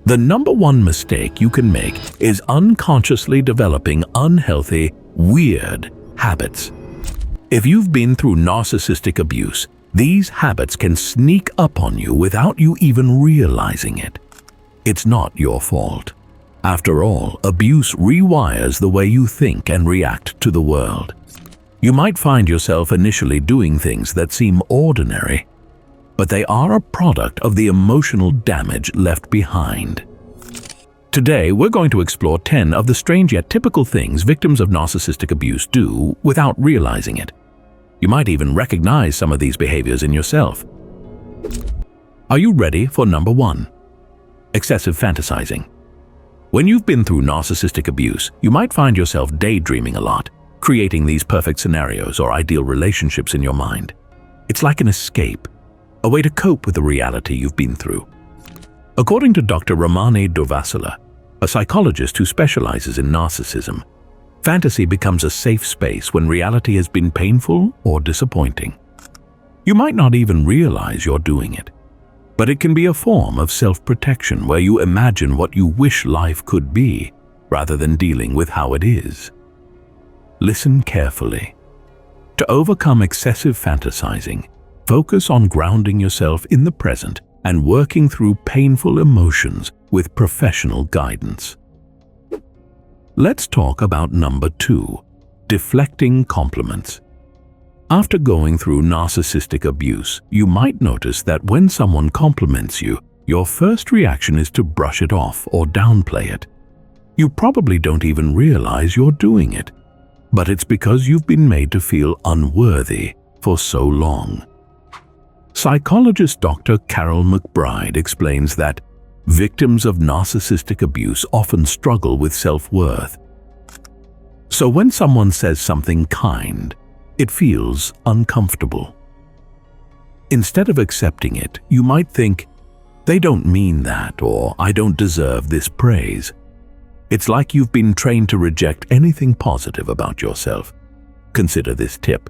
The number one mistake you can make is unconsciously developing unhealthy, weird habits. If you've been through narcissistic abuse, these habits can sneak up on you without you even realizing it. It's not your fault. After all, abuse rewires the way you think and react to the world. You might find yourself initially doing things that seem ordinary, but they are a product of the emotional damage left behind. Today, we're going to explore 10 of the strange yet typical things victims of narcissistic abuse do without realizing it. You might even recognize some of these behaviors in yourself. Are you ready for number 1? Excessive fantasizing. When you've been through narcissistic abuse, you might find yourself daydreaming a lot, creating these perfect scenarios or ideal relationships in your mind. It's like an escape, a way to cope with the reality you've been through. According to Dr. Ramani Durvasula, a psychologist who specializes in narcissism, fantasy becomes a safe space when reality has been painful or disappointing. You might not even realize you're doing it, but it can be a form of self-protection where you imagine what you wish life could be rather than dealing with how it is. Listen carefully. To overcome excessive fantasizing, focus on grounding yourself in the present and working through painful emotions with professional guidance. Let's talk about number 2, deflecting compliments. After going through narcissistic abuse, you might notice that when someone compliments you, your first reaction is to brush it off or downplay it. You probably don't even realize you're doing it, but it's because you've been made to feel unworthy for so long. Psychologist Dr. Carol McBride explains that victims of narcissistic abuse often struggle with self-worth. So when someone says something kind, it feels uncomfortable. Instead of accepting it, you might think, "They don't mean that," or "I don't deserve this praise." It's like you've been trained to reject anything positive about yourself. Consider this tip.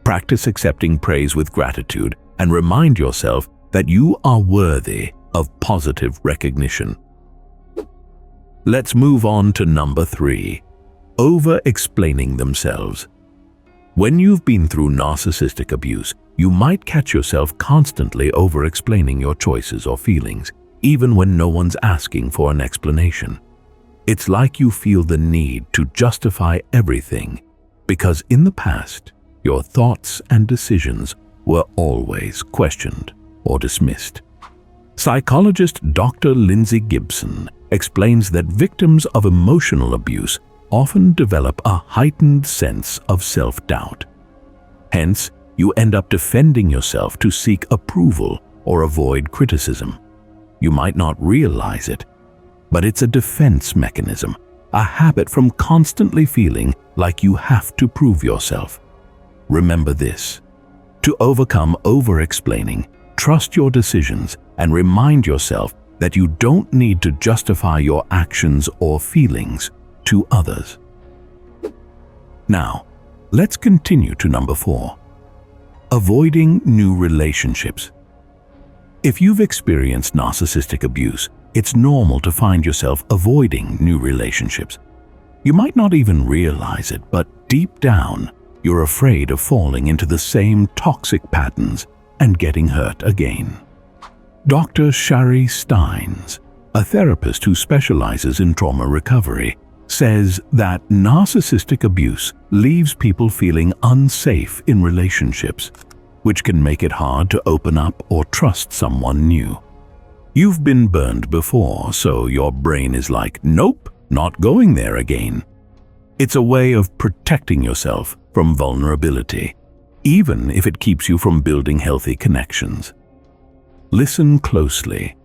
Practice accepting praise with gratitude and remind yourself that you are worthy of positive recognition. Let's move on to number 3, over-explaining themselves. When you've been through narcissistic abuse, you might catch yourself constantly over-explaining your choices or feelings, even when no one's asking for an explanation. It's like you feel the need to justify everything, because in the past, your thoughts and decisions were always questioned or dismissed. Psychologist Dr. Lindsay Gibson explains that victims of emotional abuse often develop a heightened sense of self-doubt. Hence, you end up defending yourself to seek approval or avoid criticism. You might not realize it, but it's a defense mechanism, a habit from constantly feeling like you have to prove yourself. Remember this: to overcome over-explaining, trust your decisions and remind yourself that you don't need to justify your actions or feelings to others. Now, let's continue to number 4, avoiding new relationships. If you've experienced narcissistic abuse, it's normal to find yourself avoiding new relationships. You might not even realize it, but deep down, you're afraid of falling into the same toxic patterns and getting hurt again. Dr. Shari Steins, a therapist who specializes in trauma recovery, says that narcissistic abuse leaves people feeling unsafe in relationships, which can make it hard to open up or trust someone new. You've been burned before, so your brain is like, "Nope, not going there again." It's a way of protecting yourself from vulnerability, even if it keeps you from building healthy connections. Listen closely.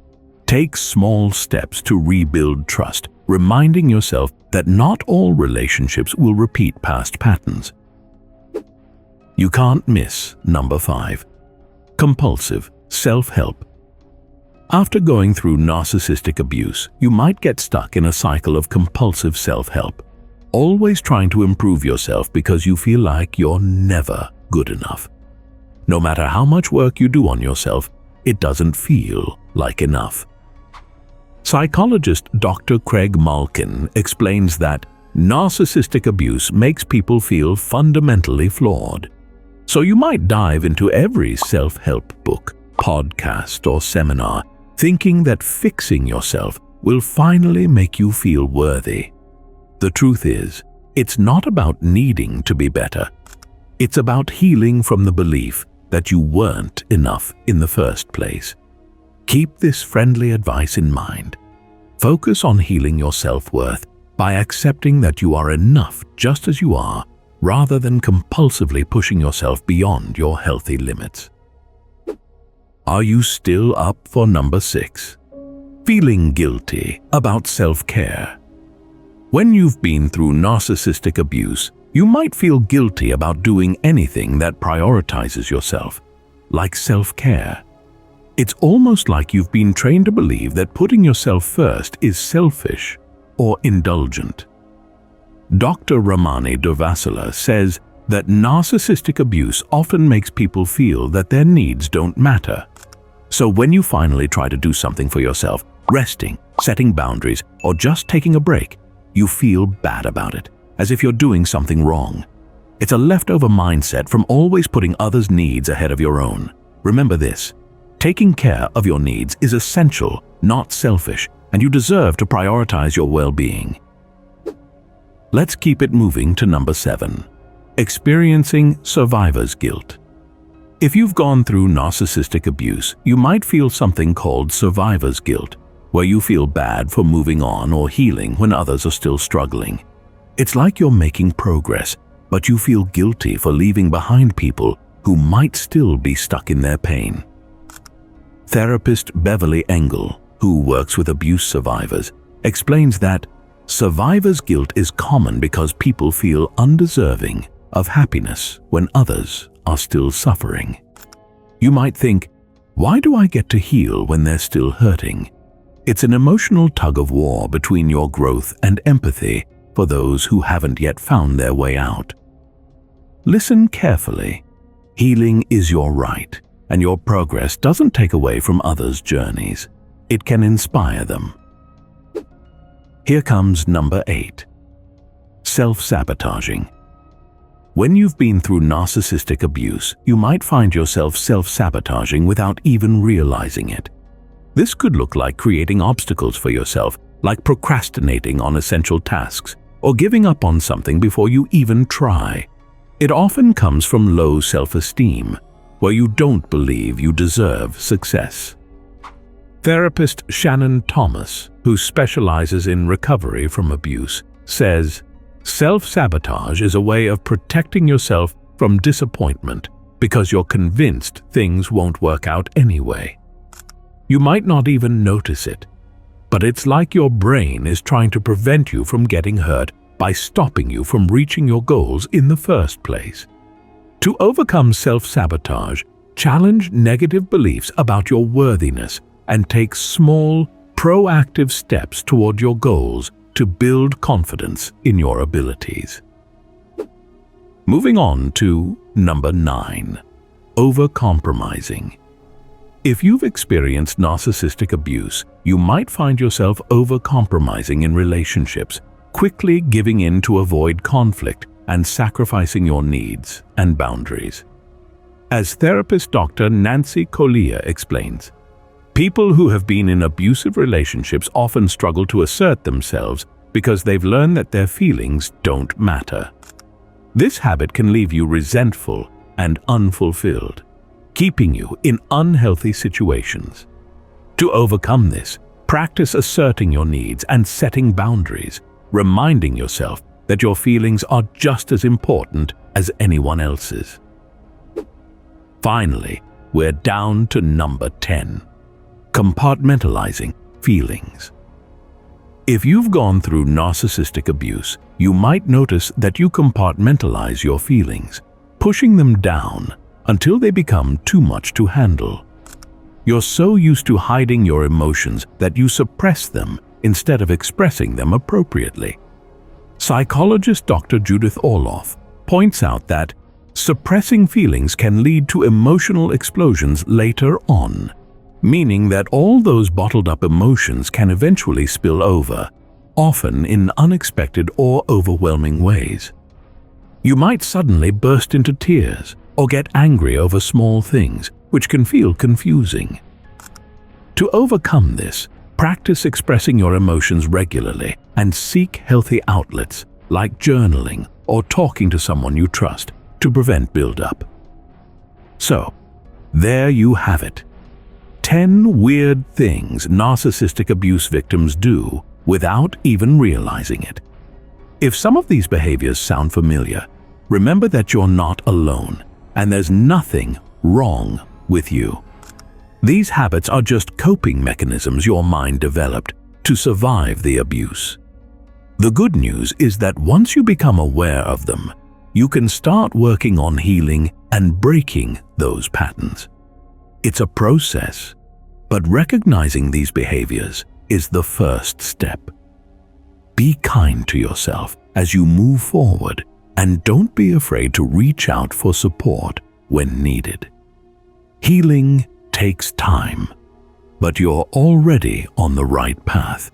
Take small steps to rebuild trust, reminding yourself that not all relationships will repeat past patterns. You can't miss number 5, compulsive self-help. After going through narcissistic abuse, you might get stuck in a cycle of compulsive self-help, always trying to improve yourself because you feel like you're never good enough. No matter how much work you do on yourself, it doesn't feel like enough. Psychologist Dr. Craig Malkin explains that narcissistic abuse makes people feel fundamentally flawed. So you might dive into every self-help book, podcast, or seminar, thinking that fixing yourself will finally make you feel worthy. The truth is, it's not about needing to be better. It's about healing from the belief that you weren't enough in the first place. Keep this friendly advice in mind. Focus on healing your self-worth by accepting that you are enough just as you are, rather than compulsively pushing yourself beyond your healthy limits. Are you still up for number 6? Feeling guilty about self-care. When you've been through narcissistic abuse, you might feel guilty about doing anything that prioritizes yourself, like self-care. It's almost like you've been trained to believe that putting yourself first is selfish or indulgent. Dr. Ramani Durvasula says that narcissistic abuse often makes people feel that their needs don't matter. So when you finally try to do something for yourself, resting, setting boundaries, or just taking a break, you feel bad about it, as if you're doing something wrong. It's a leftover mindset from always putting others' needs ahead of your own. Remember this: taking care of your needs is essential, not selfish, and you deserve to prioritize your well-being. Let's keep it moving to number 7. Experiencing survivor's guilt. If you've gone through narcissistic abuse, you might feel something called survivor's guilt, where you feel bad for moving on or healing when others are still struggling. It's like you're making progress, but you feel guilty for leaving behind people who might still be stuck in their pain. Therapist Beverly Engel, who works with abuse survivors, explains that survivor's guilt is common because people feel undeserving of happiness when others are still suffering. You might think, why do I get to heal when they're still hurting? It's an emotional tug-of-war between your growth and empathy for those who haven't yet found their way out. Listen carefully. Healing is your right, and your progress doesn't take away from others' journeys. It can inspire them. Here comes number 8. Self-sabotaging. When you've been through narcissistic abuse, you might find yourself self-sabotaging without even realizing it. This could look like creating obstacles for yourself, like procrastinating on essential tasks, or giving up on something before you even try. It often comes from low self-esteem, where you don't believe you deserve success. Therapist Shannon Thomas, who specializes in recovery from abuse, says, self-sabotage is a way of protecting yourself from disappointment because you're convinced things won't work out anyway. You might not even notice it, but it's like your brain is trying to prevent you from getting hurt by stopping you from reaching your goals in the first place. To overcome self-sabotage, challenge negative beliefs about your worthiness and take small, proactive steps toward your goals to build confidence in your abilities. Moving on to number 9. Overcompromising. If you've experienced narcissistic abuse, you might find yourself overcompromising in relationships, quickly giving in to avoid conflict and sacrificing your needs and boundaries. As therapist Dr. Nancy Collier explains, people who have been in abusive relationships often struggle to assert themselves because they've learned that their feelings don't matter. This habit can leave you resentful and unfulfilled, keeping you in unhealthy situations. To overcome this, practice asserting your needs and setting boundaries, reminding yourself that your feelings are just as important as anyone else's. Finally, we're down to number 10. Compartmentalizing feelings. If you've gone through narcissistic abuse, you might notice that you compartmentalize your feelings, pushing them down until they become too much to handle. You're so used to hiding your emotions that you suppress them instead of expressing them appropriately. Psychologist Dr. Judith Orloff points out that suppressing feelings can lead to emotional explosions later on. meaning that all those bottled up emotions can eventually spill over, often in unexpected or overwhelming ways. You might suddenly burst into tears or get angry over small things, which can feel confusing. To overcome this, practice expressing your emotions regularly and seek healthy outlets like journaling or talking to someone you trust to prevent buildup. So, there you have it. 10 weird things narcissistic abuse victims do without even realizing it. If some of these behaviors sound familiar, remember that you're not alone and there's nothing wrong with you. These habits are just coping mechanisms your mind developed to survive the abuse. The good news is that once you become aware of them, you can start working on healing and breaking those patterns. It's a process, but recognizing these behaviors is the first step. Be kind to yourself as you move forward, and don't be afraid to reach out for support when needed. Healing takes time, but you're already on the right path.